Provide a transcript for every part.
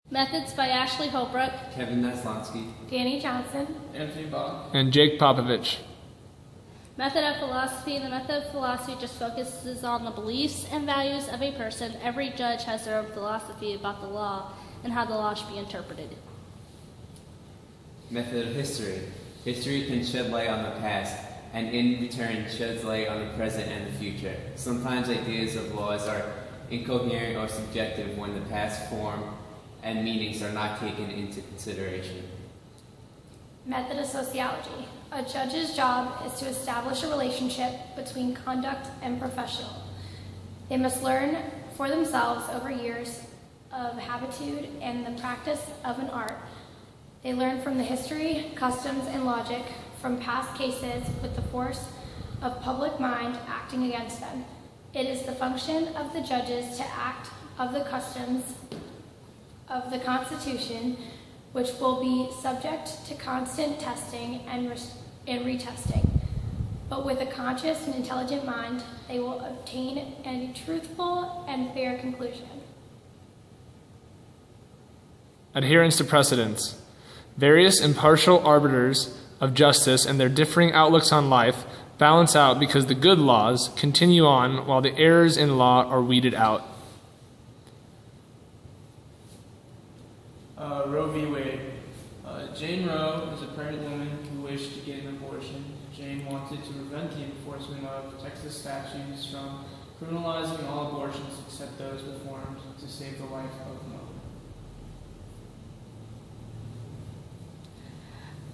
Methods by Ashley Holbrook, Kevin Naslonsky, Danny Johnson, Anthony Bach, and Jake Popovich. Method of philosophy. The method of philosophy just focuses on the beliefs and values of a person. Every judge has their own philosophy about the law and how the law should be interpreted. Method of history. History can shed light on the past, and in return sheds light on the present and the future. Sometimes ideas of laws are incoherent or subjective when the past form and meanings are not taken into consideration. Method of sociology. A judge's job is to establish a relationship between conduct and professional. They must learn for themselves over years of habitude and the practice of an art. They learn from the history, customs, and logic from past cases with the force of public mind acting against them. It is the function of the judges to act of the customs of the Constitution, which will be subject to constant testing and retesting. But with a conscious and intelligent mind, they will obtain a truthful and fair conclusion. Adherence to precedents. Various impartial arbiters of justice and their differing outlooks on life balance out because the good laws continue on while the errors in law are weeded out. Roe v. Wade. Jane Roe was a pregnant woman who wished to get an abortion. Jane wanted to prevent the enforcement of Texas statutes from criminalizing all abortions except those performed to save the life of a mother.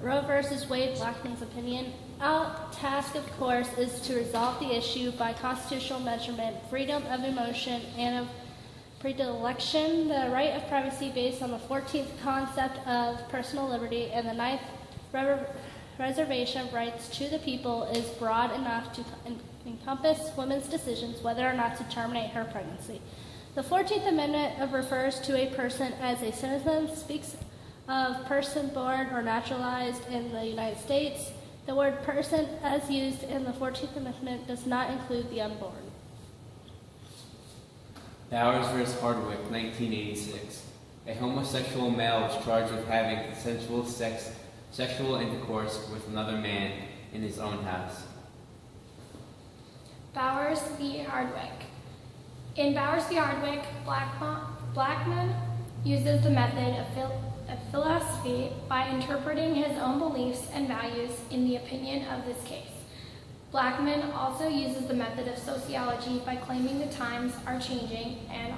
Roe versus Wade, Blackman's opinion. Our task, of course, is to resolve the issue by constitutional measurement, freedom of emotion, and of predilection, the right of privacy based on the 14th concept of personal liberty, and the 9th reservation of rights to the people is broad enough to encompass women's decisions whether or not to terminate her pregnancy. The 14th Amendment refers to a person as a citizen, speaks of person born or naturalized in the United States. The word person as used in the 14th Amendment does not include the unborn. Bowers v. Hardwick, 1986. A homosexual male was charged with having consensual sexual intercourse with another man in his own house. Bowers v. Hardwick. In Bowers v. Hardwick, Blackman uses the method of philosophy by interpreting his own beliefs and values in the opinion of this case. Blackman also uses the method of sociology by claiming the times are changing and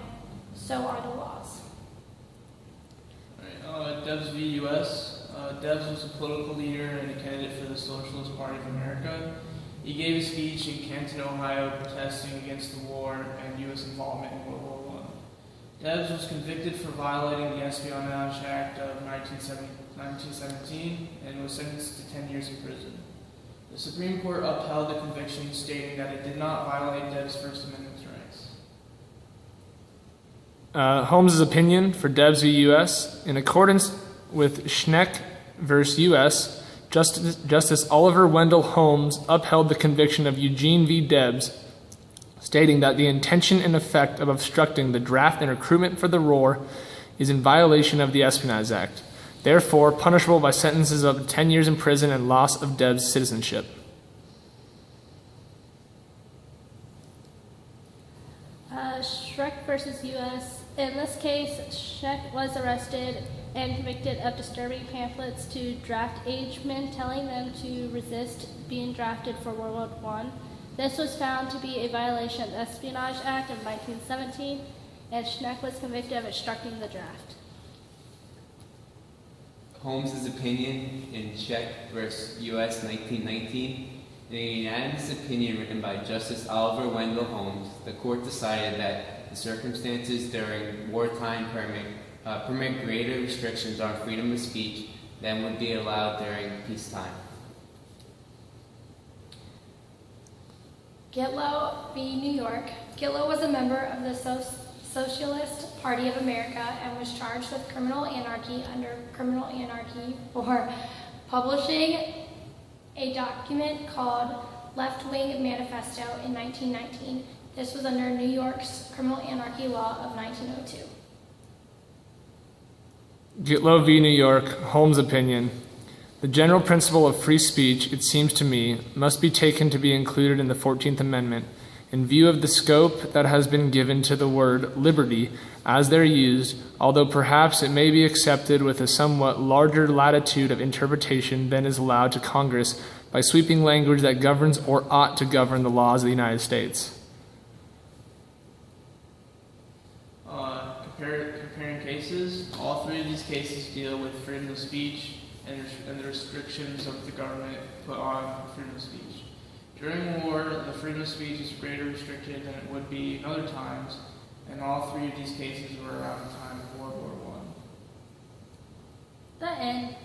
so are the laws. Debs v. U.S. Debs was a political leader and a candidate for the Socialist Party of America. He gave a speech in Canton, Ohio, protesting against the war and U.S. involvement in World War I. Debs was convicted for violating the Espionage Act of 1917 and was sentenced to 10 years in prison. The Supreme Court upheld the conviction, stating that it did not violate Debs' First Amendment rights. Holmes' opinion for Debs v. U.S. In accordance with Schneck v. U.S., Justice Oliver Wendell Holmes upheld the conviction of Eugene v. Debs, stating that the intention and effect of obstructing the draft and recruitment for the war is in violation of the Espionage Act, therefore punishable by sentences of 10 years in prison and loss of Debs' citizenship. Schreck versus U.S. In this case, Schreck was arrested and convicted of distributing pamphlets to draft age men, telling them to resist being drafted for World War I. This was found to be a violation of the Espionage Act of 1917, and Schneck was convicted of obstructing the draft. Holmes' opinion in Scheck v. U.S. 1919. In a unanimous opinion written by Justice Oliver Wendell Holmes, the court decided that the circumstances during wartime permit greater restrictions on freedom of speech than would be allowed during peacetime. Gitlow v. New York. Gitlow was a member of the Socialist Party of America and was charged with criminal anarchy under criminal anarchy for publishing a document called Left Wing Manifesto in 1919. This was under New York's criminal anarchy law of 1902. Gitlow v. New York, Holmes opinion. The general principle of free speech, it seems to me, must be taken to be included in the 14th Amendment. In view of the scope that has been given to the word liberty as they're used, although perhaps it may be accepted with a somewhat larger latitude of interpretation than is allowed to Congress by sweeping language that governs or ought to govern the laws of the United States. Comparing cases, all three of these cases deal with freedom of speech and the restrictions of the government put on freedom of speech. During war, the freedom of speech is greater restricted than it would be in other times, and all three of these cases were around the time of World War I. The end.